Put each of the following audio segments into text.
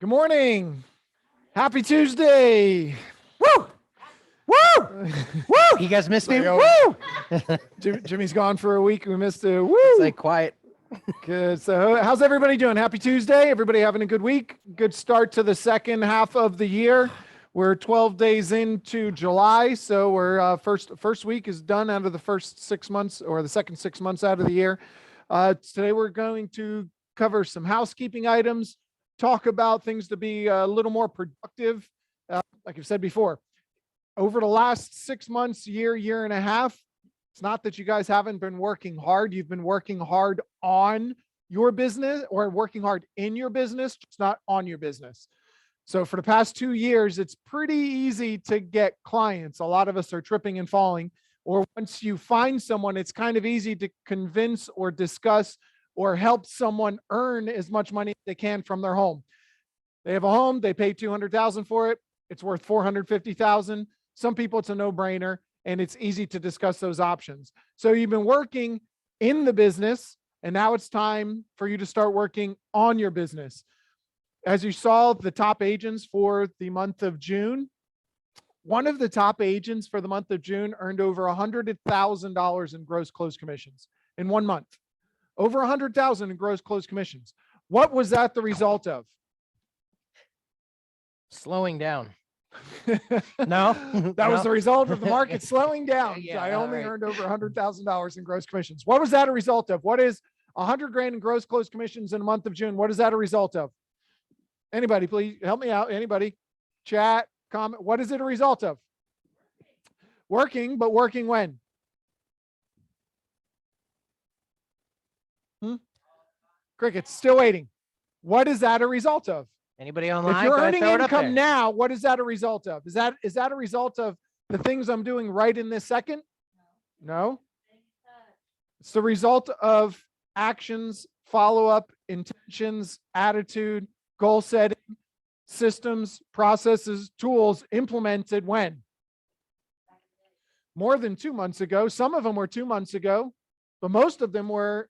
Good morning. Happy Tuesday. Woo! Woo! Woo! You guys missed me? Woo! Jimmy's gone for a week. We missed a woo. It's like quiet. Good. So how's everybody doing? Happy Tuesday. Everybody having a good week? Good start to the second half of the year. We're 12 days into July. So we're first week is done out of the first 6 months, or the second 6 months out of the year. Today we're going to cover some housekeeping items, talk about things to be a little more productive. Like I've said before, over the last 6 months, year and a half, it's not that you guys haven't been working hard. You've been working hard on your business, or working hard in your business, just not on your business. So for the past 2 years, it's pretty easy to get clients. A lot of us are tripping and falling, or once you find someone, it's kind of easy to convince or discuss or help someone earn as much money as they can from their home. They have a home, they pay $200,000 for it. It's worth $450,000. Some people, it's a no-brainer, and it's easy to discuss those options. So you've been working in the business, and now it's time for you to start working on your business. As you saw, the top agents for the month of June, one of the top agents for the month of June earned over $100,000 in gross closed commissions in 1 month. Over $100,000 in gross closed commissions. What was that the result of? Slowing down. No, that was the result of the market slowing down. Yeah, I only right. earned over $100,000 in gross commissions. What was that a result of? What is 100 grand in gross closed commissions in the month of June? What is that a result of? Anybody, please help me out. Anybody? Chat, comment. What is it a result of? Working, but working when? Crickets, still waiting. What is that a result of? Anybody online? If you're Go ahead, earning throw it up there. income now, what is that a result of? Is that a result of the things I'm doing right in this second? No. It's the result of actions, follow-up, intentions, attitude, goal setting, systems, processes, tools implemented when? More than 2 months ago. Some of them were 2 months ago, but most of them were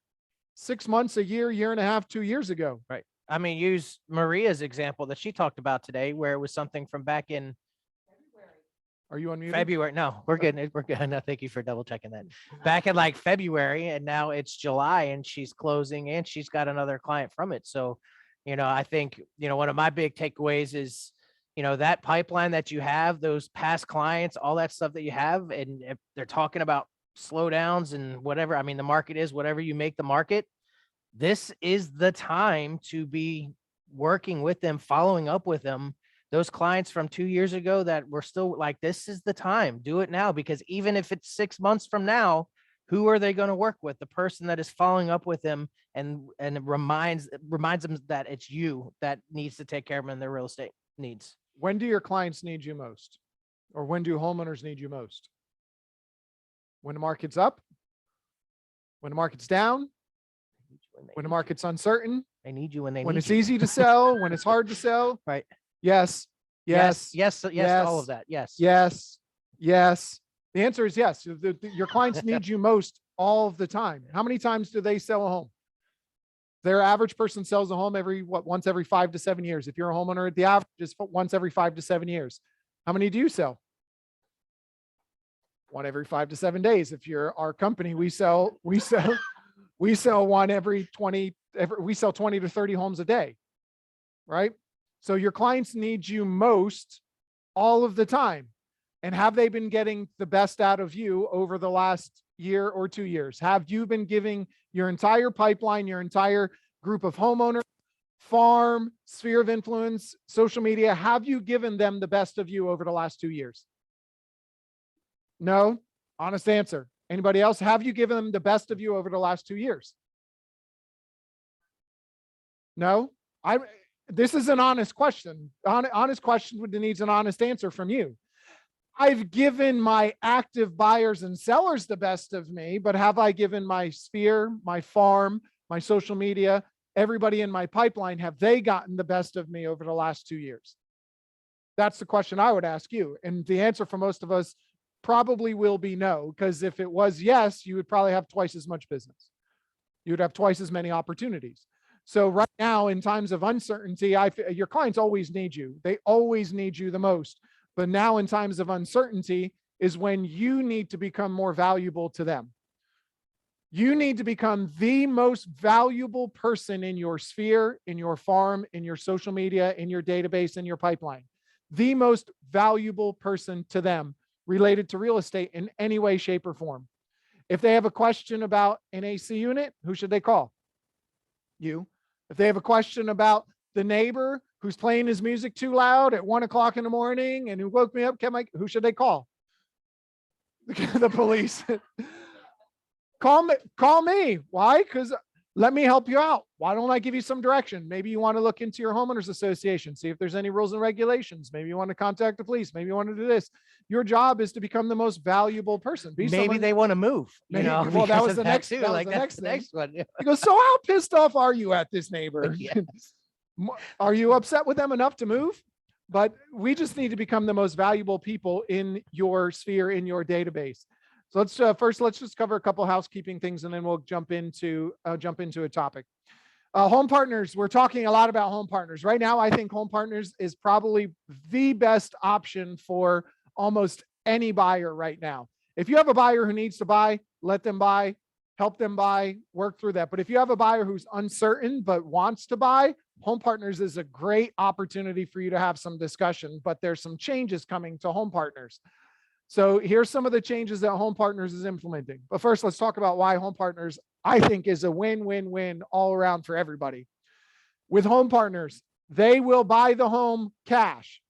6 months, a year and a half, 2 years ago. Right. I mean, use Maria's example that she talked about today, where it was something from back in Are you unmuted? February. No, we're good. We're good. No, thank you for double checking that. Back in like February, and now it's July, and she's closing, and she's got another client from it. So, I think, one of my big takeaways is, that pipeline that you have, those past clients, all that stuff that you have, and if they're talking about slowdowns and whatever, I mean, the market is whatever you make the market. This is the time to be working with them, following up with them. Those clients from 2 years ago that were still like, this is the time, do it now, because even if it's 6 months from now, who are they going to work with? The person that is following up with them and it reminds them that it's you that needs to take care of them and their real estate needs. When do your clients need you most? Or when do homeowners need you most? When the market's up? When the market's down? When the market's uncertain? They need you when they when need it's you. easy to sell, when it's hard to sell? Right. Yes. Yes. All of that. Yes. Yes. Yes. The answer is yes. Your clients need you most all of the time. How many times do they sell a home? Their average person sells a home once every 5 to 7 years. If you're a homeowner, the average is once every 5 to 7 years. How many do you sell? One every 5 to 7 days. If you're our company, we sell one every 20. We sell 20 to 30 homes a day, right? So your clients need you most all of the time. And have they been getting the best out of you over the last year or 2 years? Have you been giving your entire pipeline, your entire group of homeowners, farm, sphere of influence, social media, have you given them the best of you over the last 2 years? No? Honest answer. Anybody else? Have you given them the best of you over the last 2 years? No? This is an honest question. Honest question that needs an honest answer from you. I've given my active buyers and sellers the best of me, but have I given my sphere, my farm, my social media, everybody in my pipeline, have they gotten the best of me over the last 2 years? That's the question I would ask you. And the answer for most of us probably will be no, because if it was yes, you would probably have twice as much business. You would have twice as many opportunities. So right now, in times of uncertainty, your clients always need you. They always need you the most. But now in times of uncertainty is when you need to become more valuable to them. You need to become the most valuable person in your sphere, in your farm, in your social media, in your database, in your pipeline. The most valuable person to them related to real estate in any way, shape, or form. If they have a question about an AC unit, who should they call? You. If they have a question about the neighbor who's playing his music too loud at 1 o'clock in the morning and who woke me up, who should they call? The police. Call me. Why? Because let me help you out. Why don't I give you some direction? Maybe you want to look into your homeowners association, see if there's any rules and regulations. Maybe you want to contact the police. Maybe you want to do this. Your job is to become the most valuable person. Maybe they want to move, well, that was the next, too. that was Like the that's next the thing. next one. He goes, so how pissed off are you at this neighbor? Yes. Are you upset with them enough to move? But we just need to become the most valuable people in your sphere, in your database. So let's just cover a couple housekeeping things, and then we'll jump into a topic. Home partners. We're talking a lot about home partners right now. I think home partners is probably the best option for almost any buyer right now. If you have a buyer who needs to buy, let them buy, help them buy, work through that. But if you have a buyer who's uncertain but wants to buy, home partners is a great opportunity for you to have some discussion. But there's some changes coming to home partners. So here's some of the changes that Home Partners is implementing. But first, let's talk about why Home Partners, I think, is a win-win-win all around for everybody. With Home Partners, they will buy the home cash.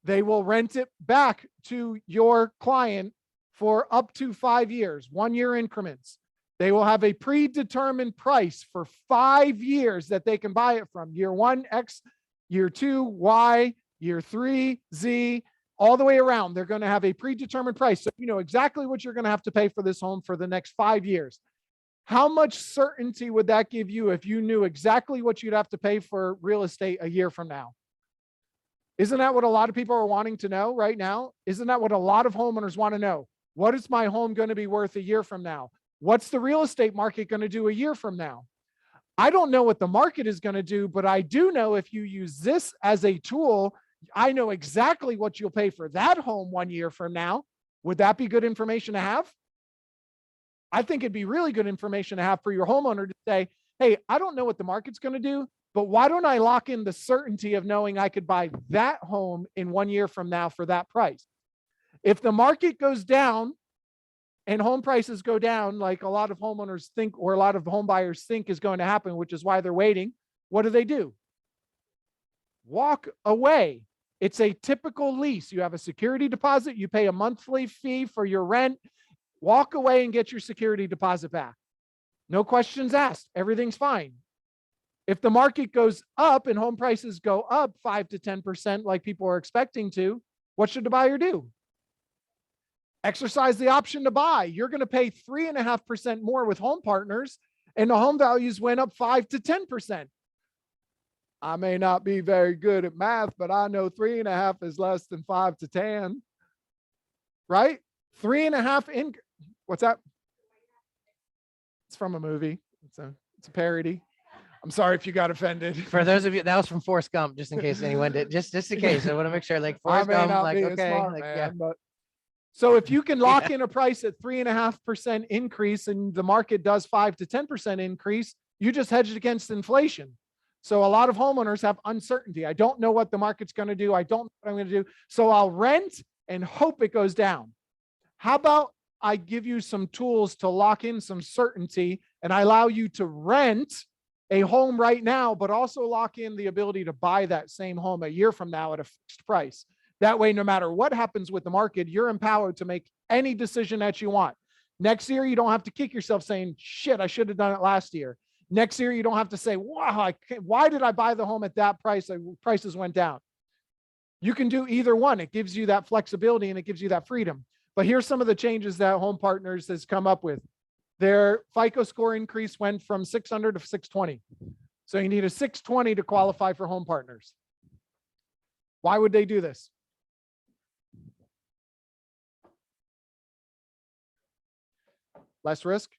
They will rent it back to your client for up to 5 years, 1-year increments. They will have a predetermined price for 5 years that they can buy it from. Year 1, X, year 2, Y, year 3, Z, all the way around. They're going to have a predetermined price. So you know exactly what you're going to have to pay for this home for the next 5 years. How much certainty would that give you if you knew exactly what you'd have to pay for real estate a year from now? Isn't that what a lot of people are wanting to know right now? Isn't that what a lot of homeowners want to know? What is my home going to be worth a year from now? What's the real estate market going to do a year from now? I don't know what the market is going to do, but I do know if you use this as a tool, I know exactly what you'll pay for that home 1 year from now. Would that be good information to have? I think it'd be really good information to have for your homeowner to say, hey, I don't know what the market's going to do, but why don't I lock in the certainty of knowing I could buy that home in 1 year from now for that price? If the market goes down and home prices go down, like a lot of homeowners think, or a lot of home buyers think is going to happen, which is why they're waiting, what do? Walk away. It's a typical lease. You have a security deposit. You pay a monthly fee for your rent. Walk away and get your security deposit back. No questions asked. Everything's fine. If the market goes up and home prices go up 5 to 10% like people are expecting to, what should the buyer do? Exercise the option to buy. You're going to pay 3.5% more with Home Partners, and the home values went up 5 to 10%. I may not be very good at math, but I know 3.5 is less than 5 to 10, right? 3.5 what's that? It's from a movie. It's a parody. I'm sorry if you got offended. For those of you, that was from Forrest Gump, just in case anyone did, just in case. I want to make sure, like Forrest Gump, like, okay, smart, like, man, yeah. but so if you can lock in a price at 3.5% increase and the market does 5 to 10% increase, you just hedged against inflation. So a lot of homeowners have uncertainty. I don't know what the market's going to do. I don't know what I'm going to do. So I'll rent and hope it goes down. How about I give you some tools to lock in some certainty, and I allow you to rent a home right now, but also lock in the ability to buy that same home a year from now at a fixed price. That way, no matter what happens with the market, you're empowered to make any decision that you want. Next year, you don't have to kick yourself saying, shit, I should have done it last year. Next year, you don't have to say, wow, why did I buy the home at that price? Prices went down. You can do either one. It gives you that flexibility and it gives you that freedom. But here's some of the changes that Home Partners has come up with. Their FICO score increase went from 600 to 620. So you need a 620 to qualify for Home Partners. Why would they do this? Less risk?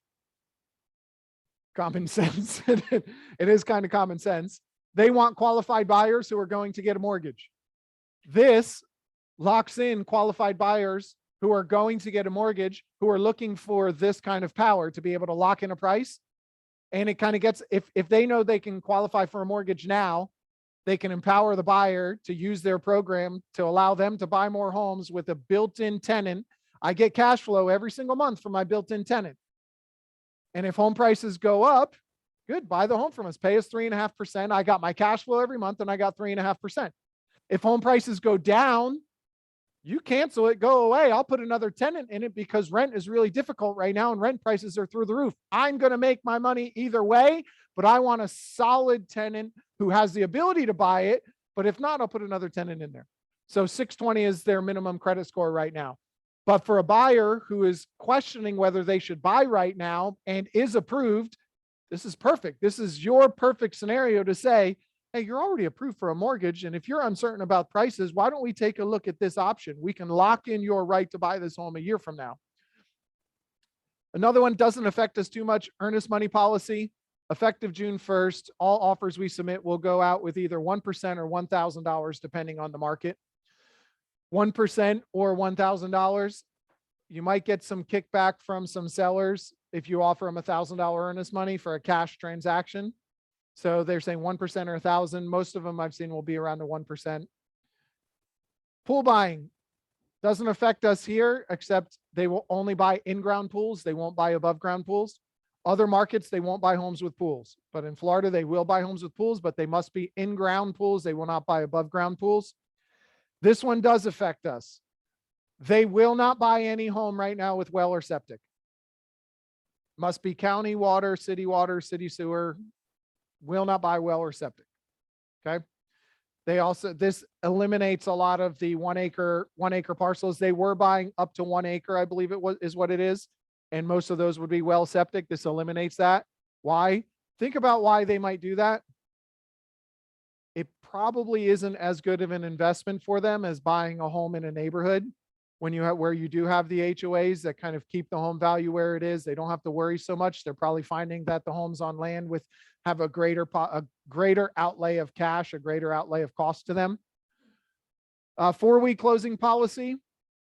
common sense. It is kind of common sense. They want qualified buyers who are going to get a mortgage. This locks in qualified buyers who are going to get a mortgage, who are looking for this kind of power to be able to lock in a price. And it kind of gets, if they know they can qualify for a mortgage now, they can empower the buyer to use their program to allow them to buy more homes with a built-in tenant. I get cash flow every single month from my built-in tenant. And if home prices go up, good, buy the home from us, pay us 3.5%. I got my cash flow every month and I got 3.5%. If home prices go down, you cancel it, go away. I'll put another tenant in it because rent is really difficult right now and rent prices are through the roof. I'm going to make my money either way, but I want a solid tenant who has the ability to buy it. But if not, I'll put another tenant in there. So 620 is their minimum credit score right now. But for a buyer who is questioning whether they should buy right now and is approved, this is perfect. This is your perfect scenario to say, hey, you're already approved for a mortgage. And if you're uncertain about prices, why don't we take a look at this option? We can lock in your right to buy this home a year from now. Another one doesn't affect us too much. Earnest money policy, effective June 1st. All offers we submit will go out with either 1% or $1,000, depending on the market. 1% or $1,000. You might get some kickback from some sellers if you offer them $1,000 earnest money for a cash transaction. So they're saying 1% or 1,000. Most of them I've seen will be around the 1%. Pool buying doesn't affect us here, except they will only buy in-ground pools. They won't buy above ground pools. Other markets, they won't buy homes with pools. But in Florida, they will buy homes with pools, but they must be in-ground pools. They will not buy above ground pools. This one does affect us. They will not buy any home right now with well or septic. Must be county water, city sewer. Will not buy well or septic. Okay. They also, this eliminates a lot of the 1 acre parcels. They were buying up to 1 acre, I believe is what it is. And most of those would be well septic. This eliminates that. Why? Think about why they might do that. It probably isn't as good of an investment for them as buying a home in a neighborhood when you have, where you do have the HOAs that kind of keep the home value where it is. They don't have to worry so much. They're probably finding that the homes on land with have a greater outlay of cash, a greater outlay of cost to them. 4-week closing policy.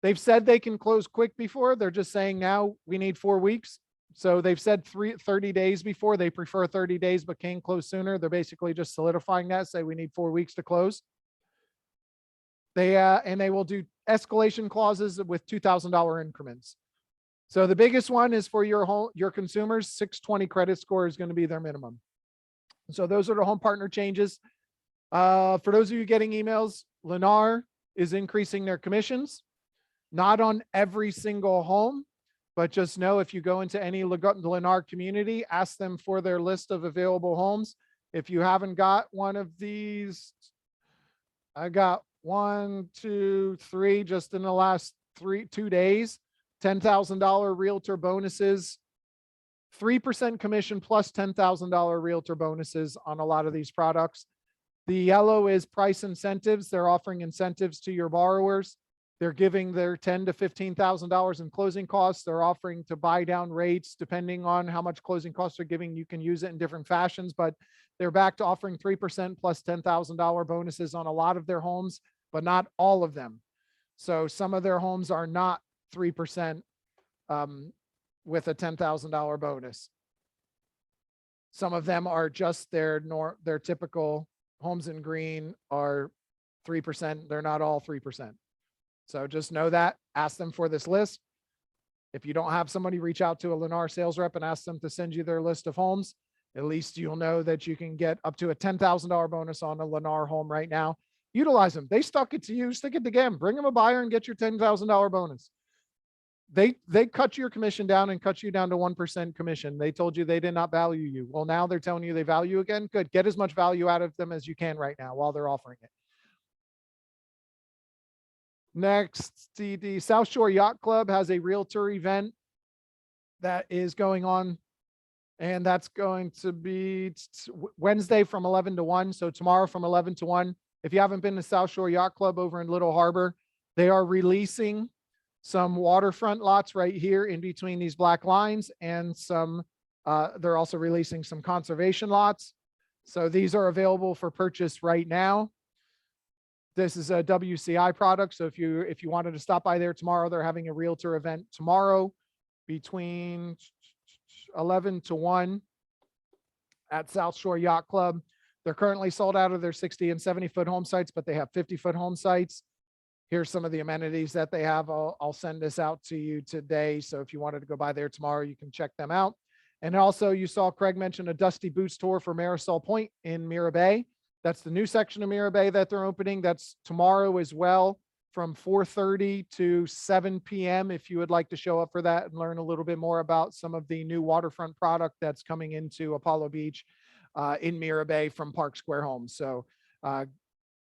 They've said they can close quick before. They're just saying now we need 4 weeks. So they've said 30 days before. They prefer 30 days, but can close sooner. They're basically just solidifying that, say we need 4 weeks to close. And they will do escalation clauses with $2,000 increments. So the biggest one is for your consumers, 620 credit score is going to be their minimum. So those are the home partner changes. For those of you getting emails, Lennar is increasing their commissions, not on every single home, but just know if you go into any Lennar community, ask them for their list of available homes. If you haven't got one of these, I got 1, 2, 3 just in the last 2 days, $10,000 realtor bonuses, 3% commission plus $10,000 realtor bonuses on a lot of these products. The yellow is price incentives. They're offering incentives to your borrowers. They're giving their $10,000 to $15,000 in closing costs. They're offering to buy down rates depending on how much closing costs they're giving. You can use it in different fashions, but they're back to offering 3% plus $10,000 bonuses on a lot of their homes, but not all of them. So some of their homes are not 3% with a $10,000 bonus. Some of them are just their typical homes in green are 3%. They're not all 3%. So just know that. Ask them for this list. If you don't have somebody, reach out to a Lennar sales rep and ask them to send you their list of homes. At least you'll know that you can get up to a $10,000 bonus on a Lennar home right now. Utilize them. They stuck it to you. Stick it to them. Bring them a buyer and get your $10,000 bonus. They cut your commission down and cut you down to 1% commission. They told you they did not value you. Well, now they're telling you they value again. Good. Get as much value out of them as you can right now while they're offering it. Next, the South Shore Yacht Club has a realtor event that is going on, and that's going to be Wednesday from 11 to 1. So tomorrow from 11 to 1. If you haven't been to South Shore Yacht Club over in Little Harbor, they are releasing some waterfront lots right here in between these black lines and some They're also releasing some conservation lots. So these are available for purchase right now. This is a WCI product. So if you wanted to stop by there tomorrow, they're having a realtor event tomorrow between 11 to 1 at South Shore Yacht Club. They're currently sold out of their 60 and 70-foot home sites, but they have 50-foot home sites. Here's some of the amenities that they have. I'll send this out to you today. So if you wanted to go by there tomorrow, you can check them out. And also you saw Craig mention a Dusty Boots tour for Marisol Point in Mira Bay. That's the new section of Mira Bay that they're opening. That's tomorrow as well from 4:30 to 7 p.m. if you would like to show up for that and learn a little bit more about some of the new waterfront product that's coming into Apollo Beach in Mira Bay from Park Square Homes. So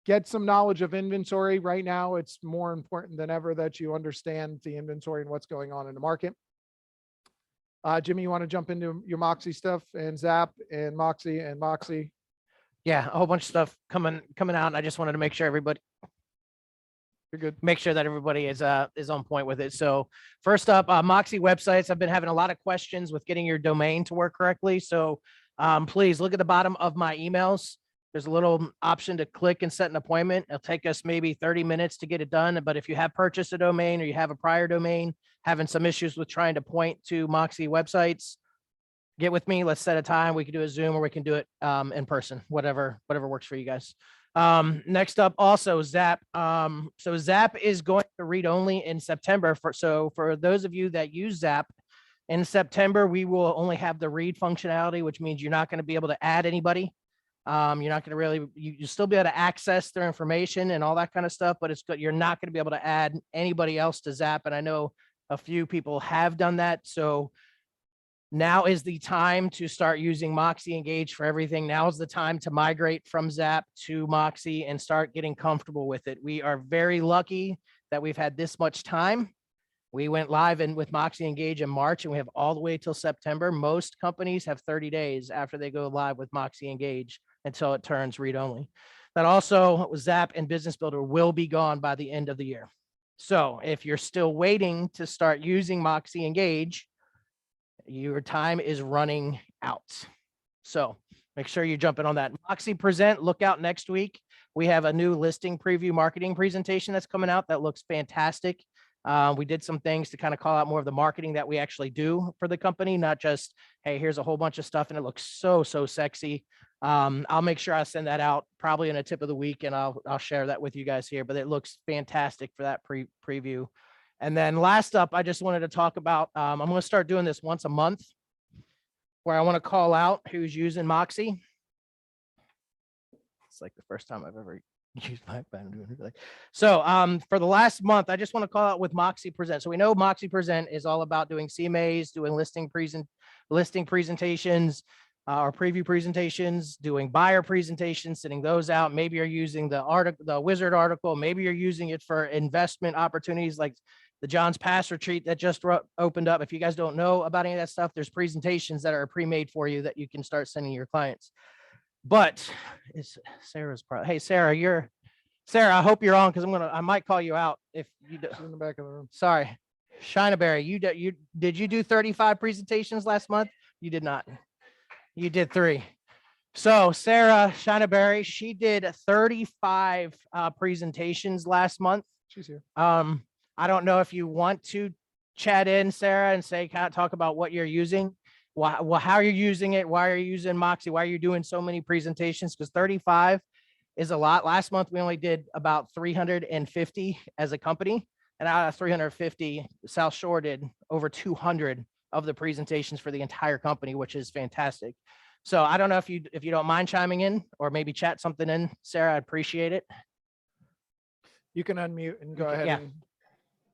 get some knowledge of inventory. Right now, it's more important than ever that you understand the inventory and what's going on in the market. Jimmy, you want to jump into your Moxie stuff and Zap and Moxie? Yeah, a whole bunch of stuff coming out. And I just wanted to make sure everybody, You're good. make sure that everybody is on point with it. So first up, Moxie websites. I've been having a lot of questions with getting your domain to work correctly. So please look at the bottom of my emails. There's a little option to click and set an appointment. It'll take us maybe 30 minutes to get it done. But if you have purchased a domain or you have a prior domain, having some issues with trying to point to Moxie websites, get with me. Let's set a time. We can do a Zoom or we can do it in person, whatever works for you guys. Next up, also Zap. So Zap is going to read only in September. So for those of you that use Zap, in September, we will only have the read functionality, which means you're not going to be able to add anybody. You're not going to really, you still be able to access their information and all that kind of stuff, but it's good. You're not going to be able to add anybody else to Zap. And I know a few people have done that. So now is the time to start using Moxie Engage for everything. Now is the time to migrate from Zap to Moxie and start getting comfortable with it. We are very lucky that we've had this much time. We went live with Moxie Engage in March and we have all the way till September. Most companies have 30 days after they go live with Moxie Engage until it turns read only. That also Zap and Business Builder will be gone by the end of the year. So if you're still waiting to start using Moxie Engage, your time is running out. So make sure you jump in on that. Moxie Present, look out next week. We have a new listing preview marketing presentation that's coming out that looks fantastic. We did some things to kind of call out more of the marketing that we actually do for the company, not just, hey, here's a whole bunch of stuff and it looks so sexy. I'll make sure I send that out probably in a tip of the week and I'll share that with you guys here, but it looks fantastic for that preview. And then last up, I just wanted to talk about, I'm going to start doing this once a month where I want to call out who's using Moxie. It's like the first time I've ever used my phone. So for the last month, I just want to call out with Moxie Present. So we know Moxie Present is all about doing CMAs, doing listing presentations, or preview presentations, doing buyer presentations, sending those out. Maybe you're using the Wizard article. Maybe you're using it for investment opportunities like the John's Pass retreat that just opened up. If you guys don't know about any of that stuff, there's presentations that are pre-made for you that you can start sending your clients. But it's Sarah's part. Hey, Sarah, I hope you're on because I might call you out if you do. In the back of the room. Sorry, Shinaberry, did you do 35 presentations last month? You did not. You did 3. So Sarah Shinaberry, she did 35 presentations last month. She's here. I don't know if you want to chat in, Sarah, and say, kind of talk about what you're using, how you're using it, why are you using Moxie, why are you doing so many presentations? Because 35 is a lot. Last month, we only did about 350 as a company. And out of 350, South Shore did over 200 of the presentations for the entire company, which is fantastic. So I don't know if you don't mind chiming in or maybe chat something in, Sarah, I'd appreciate it. You can unmute and go ahead. Yeah.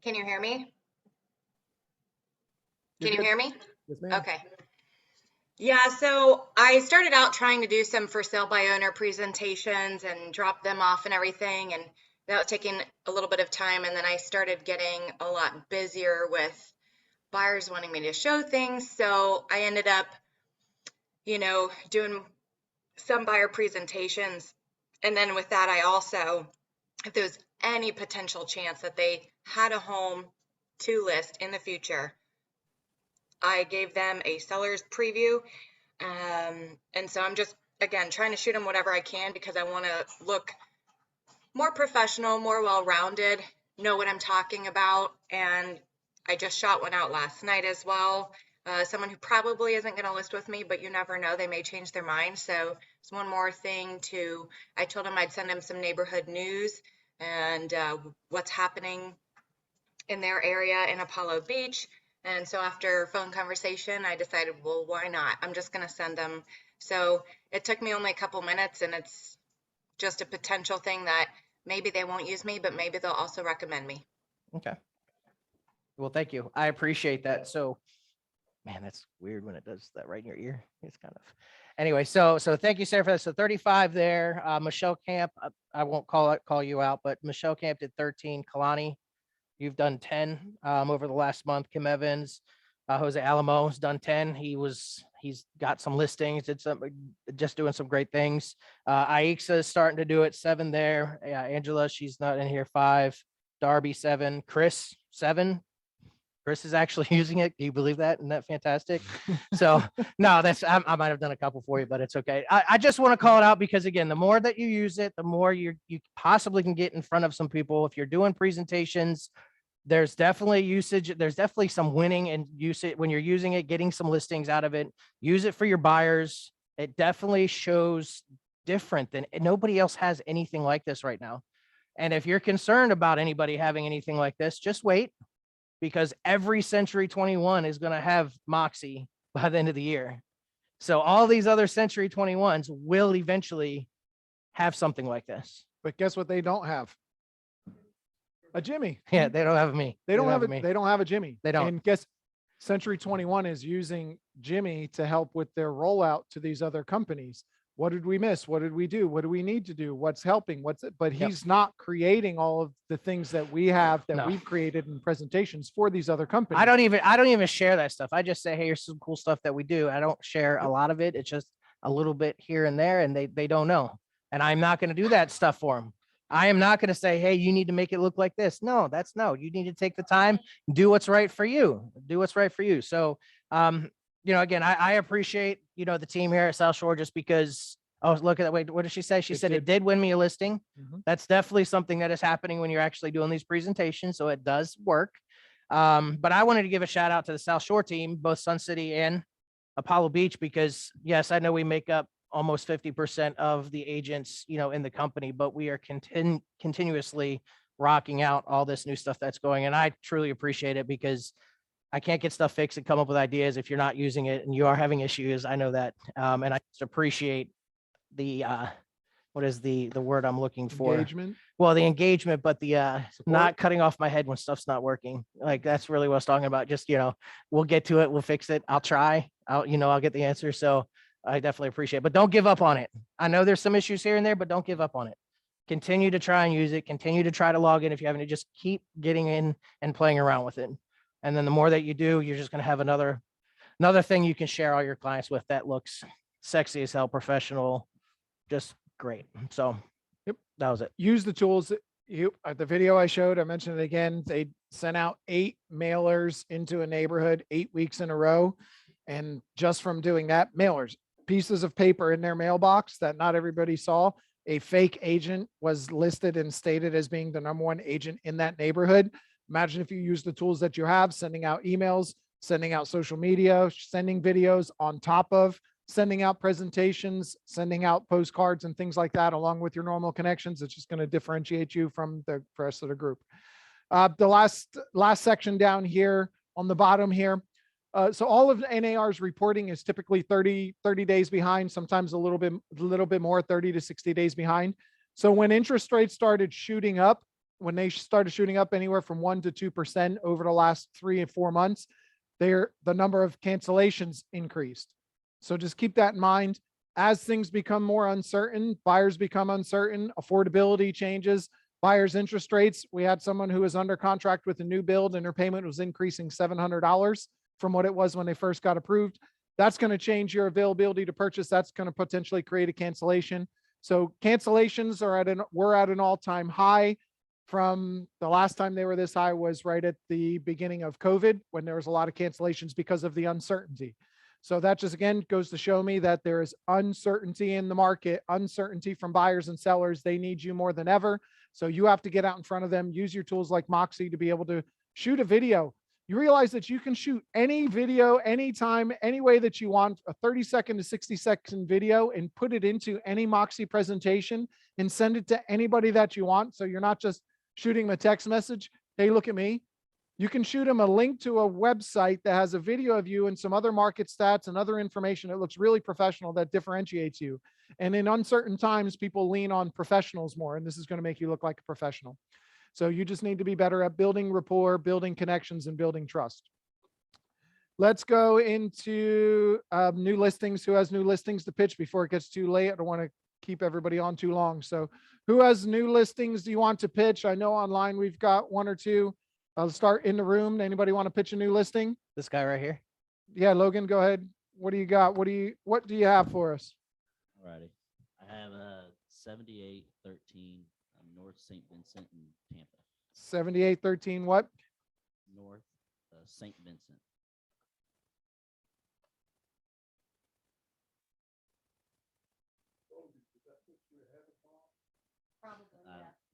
Can you hear me? You're Can you good. hear me? Yes, ma'am. Okay. Yeah, so I started out trying to do some for sale by owner presentations and drop them off and everything, and that was taking a little bit of time. And then I started getting a lot busier with buyers wanting me to show things. So I ended up, doing some buyer presentations. And then with that, I also, if there was any potential chance that they had a home to list in the future, I gave them a seller's preview. And so I'm just, again, trying to shoot them whatever I can because I want to look more professional, more well-rounded, know what I'm talking about. And I just shot one out last night as well. Someone who probably isn't going to list with me, but you never know, they may change their mind. So it's one more thing I told him I'd send him some neighborhood news and what's happening in their area in Apollo Beach. And so after phone conversation, I decided, well, why not? I'm just going to send them. So it took me only a couple minutes, and it's just a potential thing that maybe they won't use me, but maybe they'll also recommend me. Okay. Well, thank you. I appreciate that. So, man, that's weird when it does that right in your ear. It's kind of, anyway. So thank you, Sarah, for that. So 35 there. Michelle Camp, I won't call you out, but Michelle Camp did 13. Kalani, you've done 10 over the last month. Kim Evans, Jose Alamo's done 10. He's got some listings. It's just doing some great things. Aixa is starting to do it. 7 there. Yeah, Angela, she's not in here. 5. Darby, 7. Chris, 7. Chris is actually using it. Do you believe that? Isn't that fantastic? So no, I might have done a couple for you, but it's okay. I just want to call it out because again, the more that you use it, the more you possibly can get in front of some people. If you're doing presentations, there's definitely usage. There's definitely some winning and use it when you're using it, getting some listings out of it. Use it for your buyers. It definitely shows different than nobody else has anything like this right now. And if you're concerned about anybody having anything like this, just wait, because every Century 21 is going to have Moxie by the end of the year. So all these other Century 21s will eventually have something like this. But guess what they don't have? A Jimmy. Yeah, they don't have me. They don't have me. They don't have a Jimmy. They don't. And guess Century 21 is using Jimmy to help with their rollout to these other companies. What did we miss? What did we do? What do we need to do? What's helping? But he's not creating all of the things that we have that we've created in presentations for these other companies. I don't even share that stuff. I just say, hey, here's some cool stuff that we do. I don't share a lot of it. It's just a little bit here and there, and they don't know. And I'm not going to do that stuff for them. I am not going to say, hey, you need to make it look like this. No, you need to take the time, do what's right for you. Do what's right for you. So, again, I appreciate, the team here at South Shore just because, oh, look at that. Wait, what did she say? She said it did win me a listing. Mm-hmm. That's definitely something that is happening when you're actually doing these presentations. So it does work. But I wanted to give a shout out to the South Shore team, both Sun City and Apollo Beach, because yes, I know we make up almost 50% of the agents, in the company, but we are continuously rocking out all this new stuff that's going. And I truly appreciate it because I can't get stuff fixed and come up with ideas if you're not using it and you are having issues. I know that. And I just appreciate the, what is the word I'm looking for? Engagement. Well, the engagement, but the not cutting off my head when stuff's not working. Like that's really what I was talking about. Just, we'll get to it. We'll fix it. I'll try. I'll get the answer. So I definitely appreciate it, but don't give up on it. I know there's some issues here and there, but don't give up on it. Continue to try and use it. Continue to try to log in if you haven't. Just keep getting in and playing around with it. And then the more that you do, you're just going to have another thing you can share all your clients with that looks sexy as hell, professional, just great. So yep, that was it. Use the tools. The video I showed, I mentioned it again. They sent out 8 mailers into a neighborhood 8 weeks in a row. And just from doing that, mailers, pieces of paper in their mailbox that not everybody saw. A fake agent was listed and stated as being the #1 agent in that neighborhood. Imagine if you use the tools that you have, sending out emails, sending out social media, sending videos on top of sending out presentations, sending out postcards and things like that, along with your normal connections. It's just going to differentiate you from the rest of the group. The last section down here on the bottom here. So all of NAR's reporting is typically 30 days behind, sometimes a little bit more, 30 to 60 days behind. So when interest rates started shooting up, when they started shooting up anywhere from 1% to 2% over the last 3 and 4 months, the number of cancellations increased. So just keep that in mind. As things become more uncertain, buyers become uncertain, affordability changes, buyers' interest rates. We had someone who was under contract with a new build and her payment was increasing $700 from what it was when they first got approved. That's going to change your availability to purchase. That's going to potentially create a cancellation. So cancellations were at an all-time high. from the last time they were this high was right at the beginning of COVID, when there was a lot of cancellations because of the uncertainty. So that just again goes to show me that there is uncertainty in the market, uncertainty from buyers and sellers. They need you more than ever. So you have to get out in front of them, use your tools like Moxie to be able to shoot a video. You realize that you can shoot any video, anytime, any way that you want, a 30-second to 60-second video, and put it into any Moxie presentation and send it to anybody that you want. So you're not just shooting them a text message. Hey, look at me. You can shoot them a link to a website that has a video of you and some other market stats and other information that looks really professional, that differentiates you. And in uncertain times, people lean on professionals more, and this is going to make you look like a professional. So you just need to be better at building rapport, building connections, and building trust. Let's go into new listings. Who has new listings to pitch before it gets too late? I don't want to keep everybody on too long. So who has new listings do you want to pitch? I know online we've got one or two. I'll start in the room. Anybody want to pitch a new listing? This guy right here. Yeah, Logan, go ahead. What do you got? What do you have for us? Alrighty. I have 7813 North St. Vincent in Tampa. 7813 what? North St. Vincent.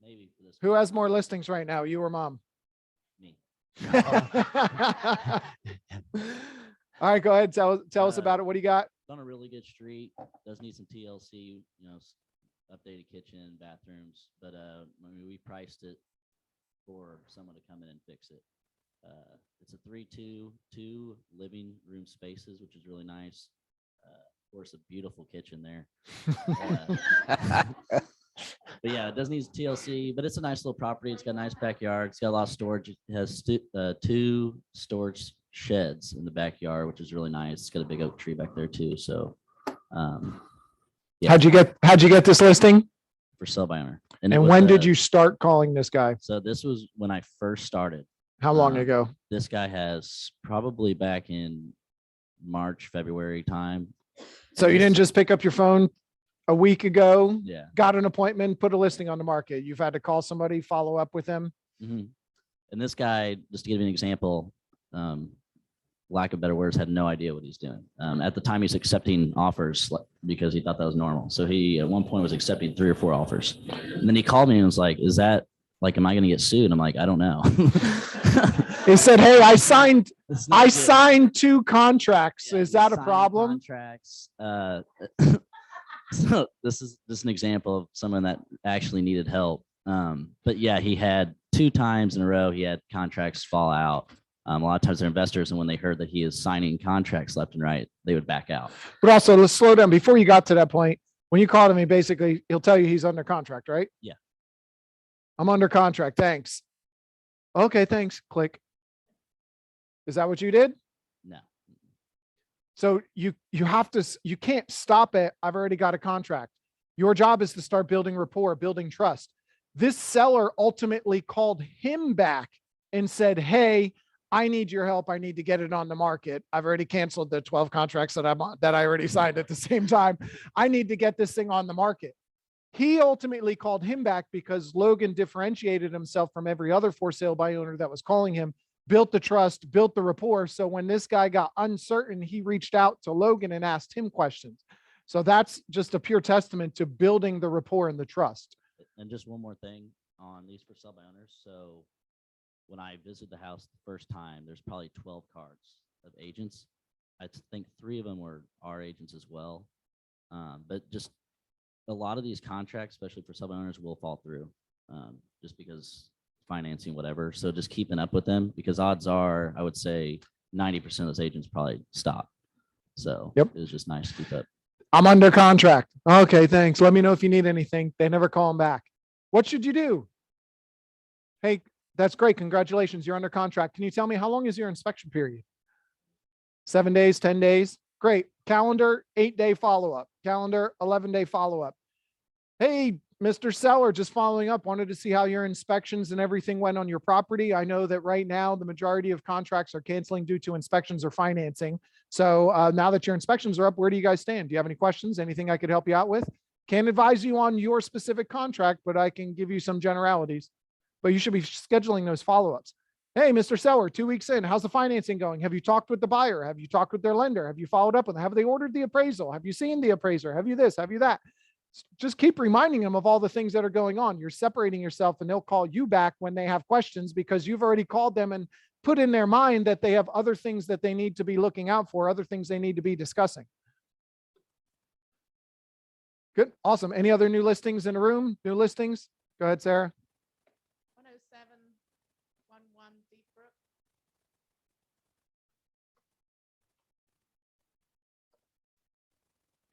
Maybe for this Who one. has more listings right now, you or mom? Me. All right, go ahead. Tell us about it. What do you got? It's on a really good street. Does need some TLC, updated kitchen, bathrooms, but we priced it for someone to come in and fix it. It's a 3-2, 2 living room spaces, which is really nice. Of course, a beautiful kitchen there. But yeah, it does need TLC, but it's a nice little property. It's got a nice backyard. It's got a lot of storage. It has 2 storage sheds in the backyard, which is really nice. It's got a big oak tree back there too. So, yeah. How'd you get this listing? For sale by owner. And when did you start calling this guy? So this was when I first started. How long ago? This guy has probably back in March, February time. So you didn't just pick up your phone a week ago, Yeah. got an appointment, put a listing on the market. You've had to call somebody, follow up with them. Mm-hmm. And this guy, just to give you an example, lack of better words, had no idea what he's doing. At the time, he's accepting offers because he thought that was normal. So he, at one point, was accepting 3 or 4 offers. And then he called me and was like, is that like, am I going to get sued? I'm like, I don't know. He said, hey, I signed It's not good. 2 contracts. Yeah, Is he that a signed problem? Contracts. So this is just an example of someone that actually needed help. But yeah, he had 2 times in a row, he had contracts fall out. A lot of times they're investors, and when they heard that he is signing contracts left and right, they would back out. But also, let's slow down. Before you got to that point, when you called him, basically, he'll tell you he's under contract, right? Yeah. I'm under contract. Thanks. Okay, thanks. Click. Is that what you did? No. So you can't stop it. I've already got a contract. Your job is to start building rapport, building trust. This seller ultimately called him back and said, hey, I need your help. I need to get it on the market. I've already canceled the 12 contracts that I already signed at the same time. I need to get this thing on the market. He ultimately called him back because Logan differentiated himself from every other for sale by owner that was calling him, built the trust, built the rapport. So when this guy got uncertain, he reached out to Logan and asked him questions. So that's just a pure testament to building the rapport and the trust. And just one more thing on these for sale by owners. So when I visited the house the first time, there's probably 12 cards of agents. I think 3 of them were our agents as well. But just a lot of these contracts, especially for sale by owners, will fall through just because financing, whatever. So just keeping up with them, because odds are, I would say 90% of those agents probably stop. So Yep. It was just nice to keep up. I'm under contract. Okay, thanks. Let me know if you need anything. They never call him back. What should you do? Hey, that's great. Congratulations. You're under contract. Can you tell me how long is your inspection period? 7 days, 10 days? Great. Calendar, 8-day follow-up. Calendar, 11-day follow-up. Hey, Mr. Seller, just following up, wanted to see how your inspections and everything went on your property. I know that right now the majority of contracts are canceling due to inspections or financing. So now that your inspections are up, where do you guys stand? Do you have any questions? Anything I could help you out with? Can't advise you on your specific contract, but I can give you some generalities. but you should be scheduling those follow-ups. Hey, Mr. Seller, 2 weeks in, how's the financing going? Have you talked with the buyer? Have you talked with their lender? Have you followed up with them? Have they ordered the appraisal? Have you seen the appraiser? Have you this? Have you that? Just keep reminding them of all the things that are going on. You're separating yourself, and they'll call you back when they have questions because you've already called them and put in their mind that they have other things that they need to be looking out for, other things they need to be discussing. Good. Awesome. Any other new listings in the room? New listings? Go ahead, Sarah. 10711 Deepbrook.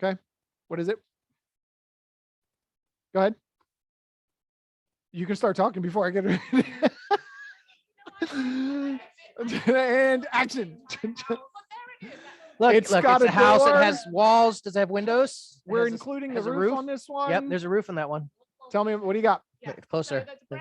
Okay. What is it? Go ahead. You can start talking before I get it. And action. Look, It's look, got it's a a house. door. It has walls. Does it have windows? It We're has including the has a roof on this one. Yep, there's a roof on that one. Tell me, what do you got? Yeah, Closer. So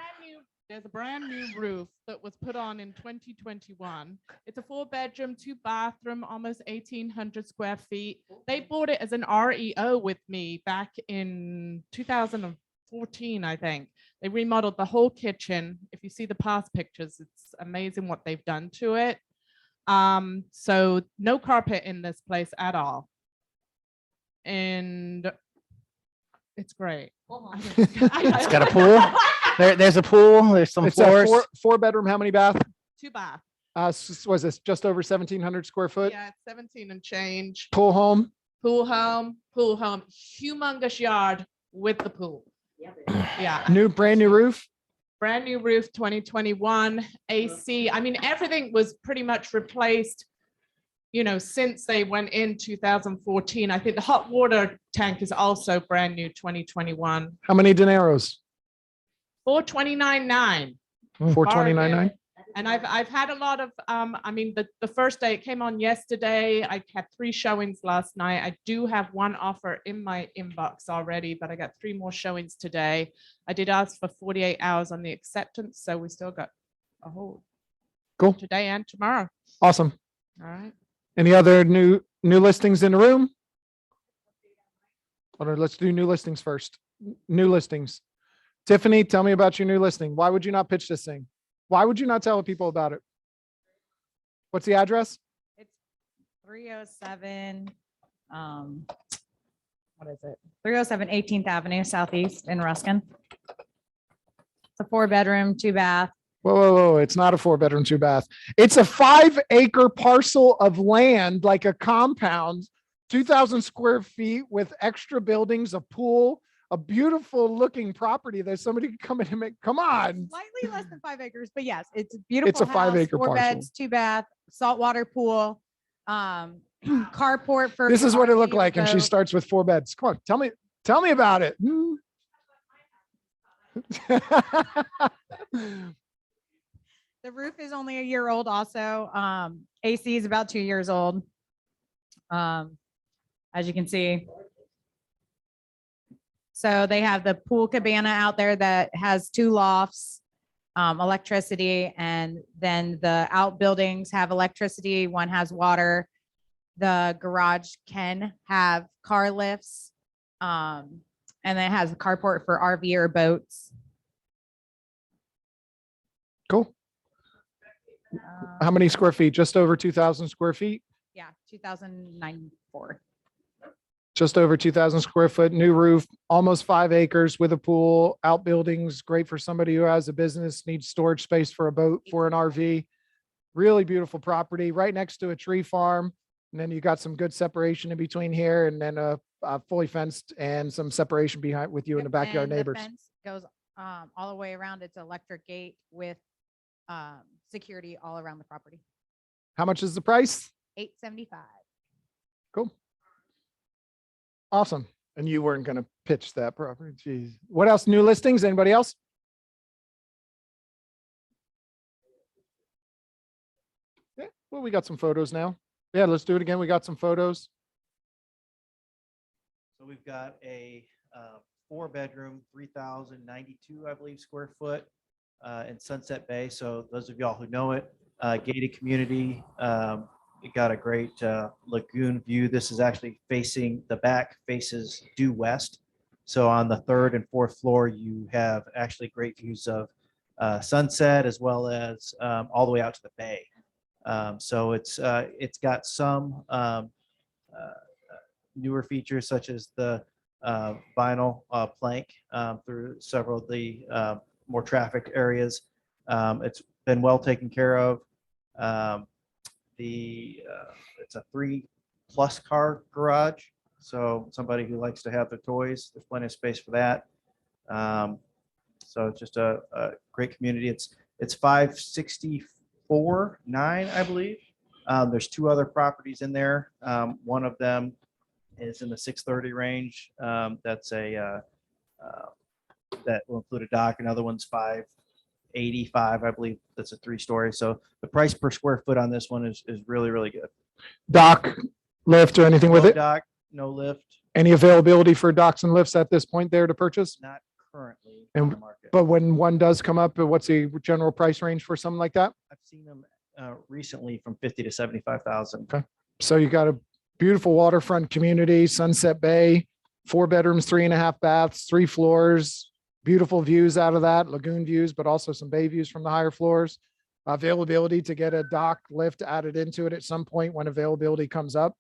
there's a brand new roof that was put on in 2021. It's a 4-bedroom, 2-bathroom, almost 1,800 square feet. They bought it as an REO with me back in 2014, I think. They remodeled the whole kitchen. If you see the past pictures, it's amazing what they've done to it. So no carpet in this place at all. And it's great. It's got a pool. There's a pool. There's some It's a floors. four bedroom. How many bath? 2 bath. Was this just over 1,700 square foot? Yeah, it's 17 and change. Pool home. Pool home, humongous yard with the pool. Yeah, Brand new roof. brand new roof, 2021 AC. I mean, everything was pretty much replaced, since they went in 2014. I think the hot water tank is also brand new, 2021. How many dineros? 429.9. 429.9. And I've had a lot of, the first day it came on yesterday. I had 3 showings last night. I do have 1 offer in my inbox already, but I got 3 more showings today. I did ask for 48 hours on the acceptance, so we still got a whole Cool. today and tomorrow. Awesome. All right. Any other new listings in the room? Hold on, let's do new listings first. New listings. Tiffany, tell me about your new listing. Why would you not pitch this thing? Why would you not tell people about it? What's the address? It's 307, what is it? 307 18th Avenue Southeast in Ruskin. It's a 4-bedroom, 2-bath. Whoa. It's not a 4-bedroom, 2-bath. It's a 5-acre parcel of land, like a compound, 2,000 square feet with extra buildings, a pool, a beautiful looking property that somebody could come in and make. Come on. Slightly less than 5 acres, but yes, it's a beautiful. It's a 5-acre 4 parcel. beds, 2-bath, saltwater pool, carport for. This is what it looked RV like. And she boat. starts with 4 beds. Come on, tell me about it. The roof is only a year old also. AC is about 2 years old. As you can see. So they have the pool cabana out there that has 2 lofts, electricity, and then the outbuildings have electricity. One has water. The garage can have car lifts. And then it has a carport for RV or boats. Cool. How many square feet? Just over 2,000 square feet? Yeah, 2094. Just over 2,000 square foot, new roof, almost 5 acres with a pool, outbuildings, great for somebody who has a business, needs storage space for a boat, for an RV. Really beautiful property right next to a tree farm. And then you got some good separation in between here, and then a fully fenced and some separation behind with you and the Yep, backyard and neighbors. The fence goes all the way around. It's electric gate with security all around the property. How much is the price? $875. Cool. Awesome. And you weren't going to pitch that property. Jeez. What else? New listings? Anybody else? Yeah. Well, we got some photos now. Yeah, let's do it again. We got some photos. So we've got a 4-bedroom, 3,092, I believe, square foot in Sunset Bay. So those of y'all who know it, gated community. It got a great lagoon view. This is actually facing, the back faces due west. So on the 3rd and 4th floor, you have actually great views of Sunset, as well as all the way out to the bay. So it's got some newer features such as the vinyl plank through several of the more traffic areas. It's been well taken care of. It's a 3+ car garage, so somebody who likes to have their toys, there's plenty of space for that. So it's just a great community. It's 564.9, I believe. There's 2 other properties in there. One of them is in the 630 range. That's that will include a dock. Another one's 585, I believe. That's a 3-story. So the price per square foot on this one is really, really good. Dock, lift, or anything with No it? dock, no lift, Any availability for docks and lifts at this point there to purchase? not currently And- on the market. But when one does come up, what's the general price range for something like that? I've seen them recently from 50 to 75,000. Okay. So you got a beautiful waterfront community, Sunset Bay, 4 bedrooms, 3.5 baths, 3 floors, beautiful views out of that, lagoon views, but also some bay views from the higher floors. Availability to get a dock lift added into it at some point when availability comes up.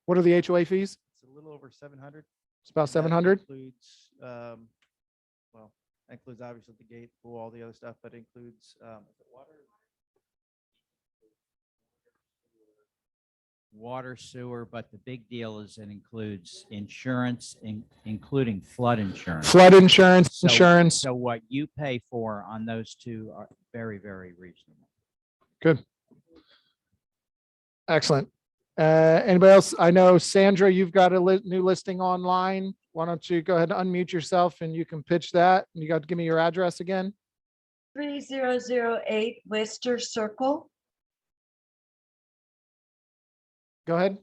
What are the HOA fees? It's a little over 700. It's about And that 700. Includes, well, that includes obviously the gate, pool, all the other stuff, but includes water, sewer, but the big deal is it includes insurance, including flood insurance. Flood insurance, So- insurance. So what you pay for on those 2 are very, very reasonable. Good. Excellent. Anybody else? I know Sandra, you've got a new listing online. Why don't you go ahead and unmute yourself and you can pitch that. You got to give me your address again. 3008 Wester Circle. Go ahead.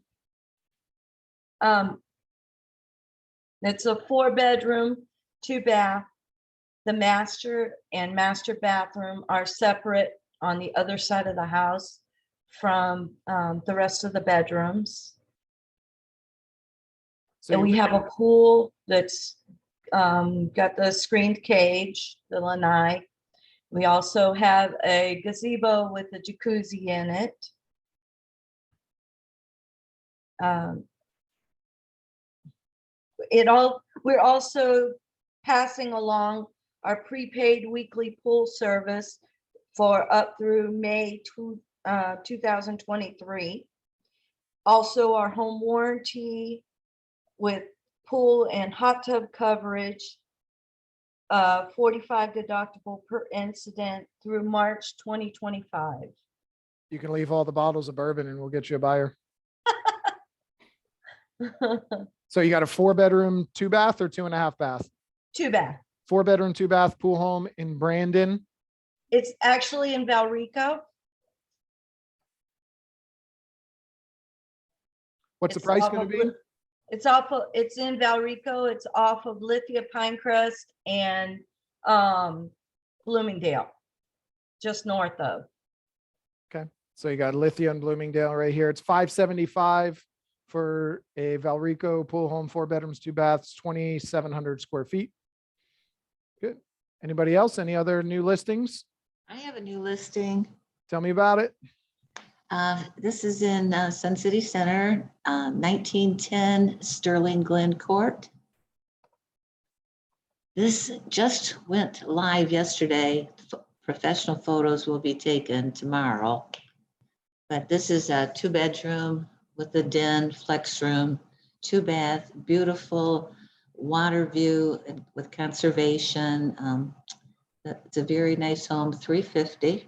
It's a 4-bedroom, 2-bath. The master and master bathroom are separate on the other side of the house from the rest of the bedrooms. So And we have a pool that's got the screened cage, the lanai. We also have a gazebo with a jacuzzi in it. We're also passing along our prepaid weekly pool service for up through May 2023. Also, our home warranty with pool and hot tub coverage, 45 deductible per incident through March 2025. You can leave all the bottles of bourbon and we'll get you a buyer. So you got a 4-bedroom, 2-bath or 2.5 bath? 2-bath. 4-bedroom, 2-bath pool home in Brandon. It's actually in Valrico. What's the It's price off going of to be? It's in Valrico. It's off of Lithia Pinecrest and Bloomingdale, just north of. So you got Lithia and Bloomingdale right here. It's $575 for a Valrico pool home, 4 bedrooms, 2 baths, 2,700 square feet. Good. Anybody else? Any other new listings? I have a new listing. Tell me about it. This is in Sun City Center, 1910 Sterling Glen Court. This just went live yesterday. Professional photos will be taken tomorrow. But this is a 2-bedroom with a den, flex room, 2-bath, beautiful water view with conservation. It's a very nice home, $350,000.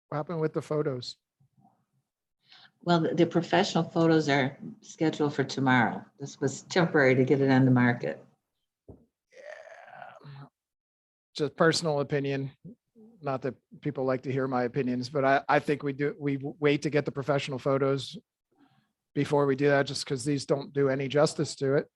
What happened with the photos? Well, the professional photos are scheduled for tomorrow. This was temporary to get it on the market. Just personal opinion. Not that people like to hear my opinions, but I think we wait to get the professional photos before we do that, just because these don't do any justice to it.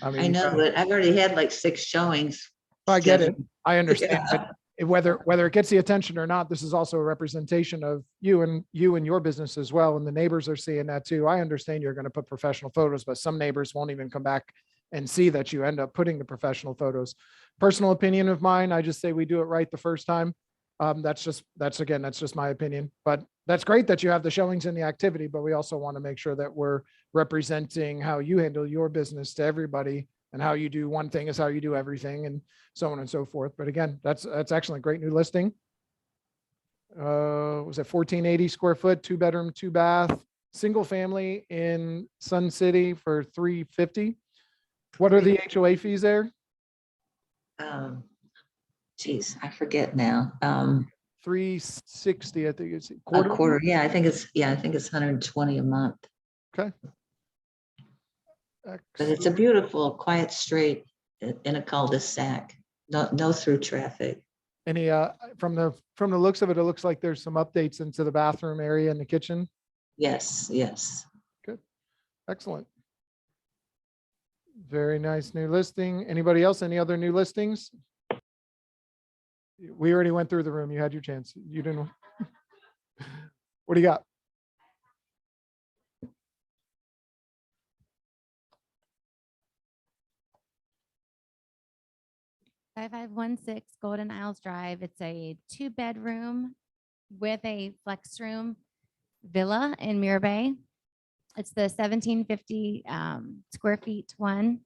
I know, but I've already had like 6 showings. I get it. scheduled. I understand. Yeah. But whether it gets the attention or not, this is also a representation of you and your business as well. And the neighbors are seeing that too. I understand you're going to put professional photos, but some neighbors won't even come back and see that you end up putting the professional photos. Personal opinion of mine, I just say we do it right the first time. That's just my opinion, but that's great that you have the showings and the activity, but we also want to make sure that we're representing how you handle your business to everybody, and how you do one thing is how you do everything, and so on and so forth. But again, that's actually a great new listing. Was it 1480 square foot, 2-bedroom, 2-bath, single family in Sun City for 350. What are the HOA fees there? Geez, I forget now. 360, I think it's A quarter. quarter. Yeah, I think it's 120 a month. Okay. But it's a beautiful, quiet street in a cul-de-sac. No through traffic. Any from the looks of it, it looks like there's some updates into the bathroom area and the kitchen. Yes, yes. Good. Excellent. Very nice new listing. Anybody else? Any other new listings? We already went through the room. You had your chance. You didn't. What do you got? Five 5516 Golden Isles Drive. It's a 2-bedroom with a flex room villa in Mirror Bay. It's the 1750 square feet one.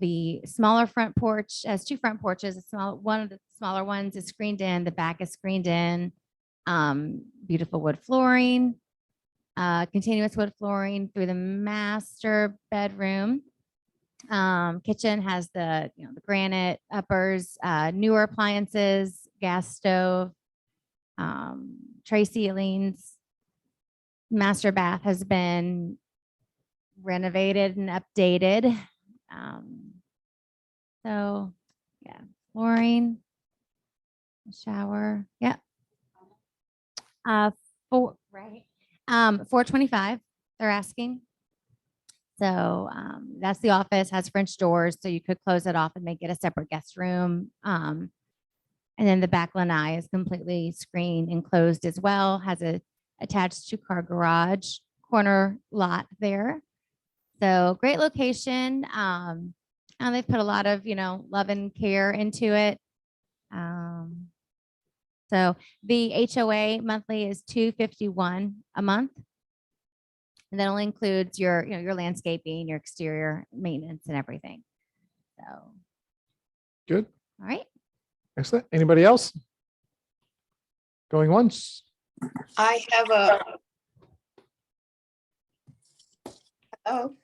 The smaller front porch has 2 front porches. One of the smaller ones is screened in. The back is screened in. Beautiful wood flooring, continuous wood flooring through the master bedroom. Kitchen has the granite uppers, newer appliances, gas stove, tray ceilings. Master bath has been renovated and updated. So yeah, flooring, shower. Yep. 425 they're asking. So that's the office, has French doors, so you could close it off and make it a separate guest room. And then the back lanai is completely screened and closed as well, has a attached 2-car garage, corner lot there. So great location. And they've put a lot of, love and care into it. So the HOA monthly is $251 a month. And that only includes your landscaping, your exterior maintenance and everything. So. Good. All right. Excellent. Anybody else? Going once? I have a. Oh,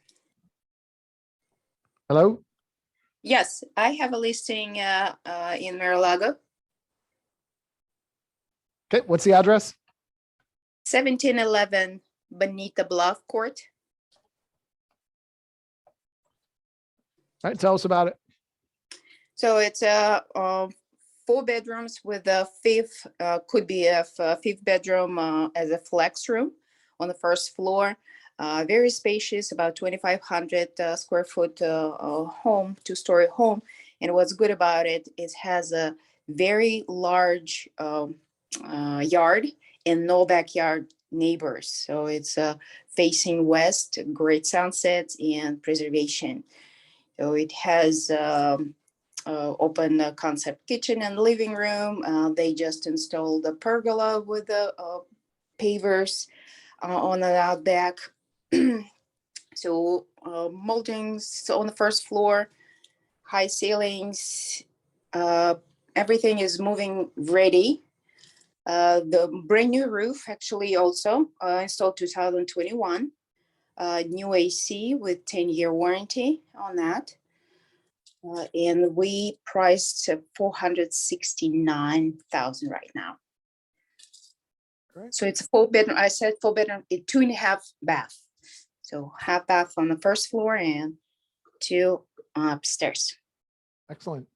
Hello? yes, I have a listing in Mar-a-Lago, Okay, what's the address? 1711 Bonita Bluff Court. All right, tell us about it. So it's 4 bedrooms with a fifth, could be a 5th bedroom as a flex room on the first floor. Very spacious, about 2,500 square foot home, 2-story home. And what's good about it, it has a very large yard and no backyard neighbors. So it's facing west, great sunsets and preservation. So it has open concept kitchen and living room. They just installed a pergola with the pavers on the out back. So moldings on the first floor, high ceilings, everything is moving ready. The brand new roof actually also installed 2021. New AC with 10-year warranty on that. And we priced 469,000 right now. Great. So it's a 4-bedroom. I said 4-bedroom, 2.5 bath. So half bath on the first floor and 2 upstairs. Excellent.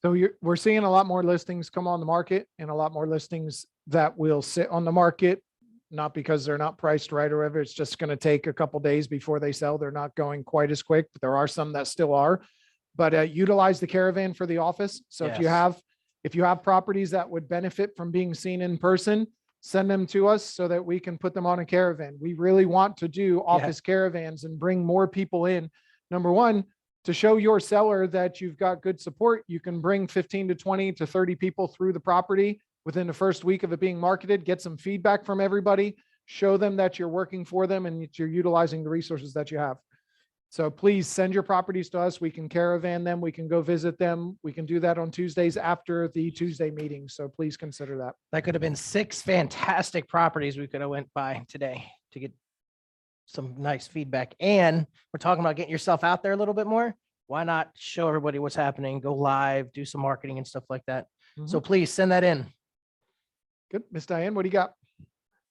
So we're seeing a lot more listings come on the market, and a lot more listings that will sit on the market, not because they're not priced right or whatever. It's just going to take a couple days before they sell. They're not going quite as quick, but there are some that still are. But utilize the caravan for the office. So if you have properties that would benefit from being seen in person, send them to us so that we can put them on a caravan. We really want to do office caravans and bring more people in, Number one, to show your seller that you've got good support, you can bring 15 to 20 to 30 people through the property within the first week of it being marketed, get some feedback from everybody, show them that you're working for them and that you're utilizing the resources that you have. So please send your properties to us. We can caravan them. We can go visit them. We can do that on Tuesdays after the Tuesday meeting. So please consider that. That could have been 6 fantastic properties we could have went by today to get some nice feedback. And we're talking about getting yourself out there a little bit more. Why not show everybody what's happening, go live, do some marketing and stuff like that. So please send that in. Good. Miss Diane, what do you got?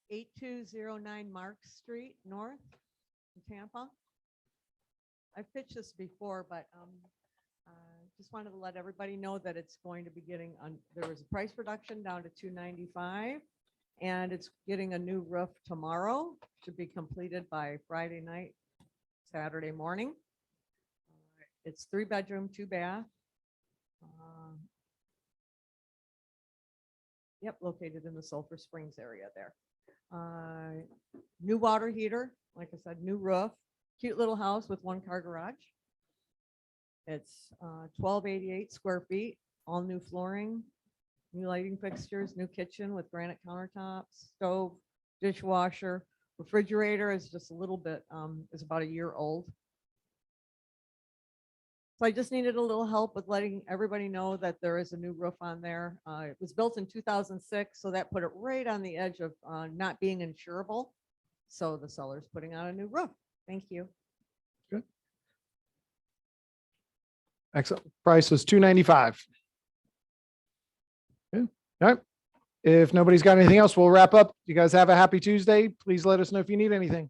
8209 Mark Street North in Tampa. I've pitched this before, but just wanted to let everybody know that it's going to be getting there was a price reduction down to $295, and it's getting a new roof tomorrow. Should be completed by Friday night, Saturday morning. It's 3 bedroom, 2 bath. Yep, located in the Sulphur Springs area there. New water heater, like I said, new roof, cute little house with 1-car garage. It's 1288 square feet, all new flooring, new lighting fixtures, new kitchen with granite countertops, stove, dishwasher, refrigerator is just a little bit, is about a year old. So I just needed a little help with letting everybody know that there is a new roof on there. It was built in 2006, so that put it right on the edge of not being insurable. So the seller's putting on a new roof. Thank you. Good. Excellent. Price was $295. Good. All right. If nobody's got anything else, we'll wrap up. You guys have a happy Tuesday. Please let us know if you need anything.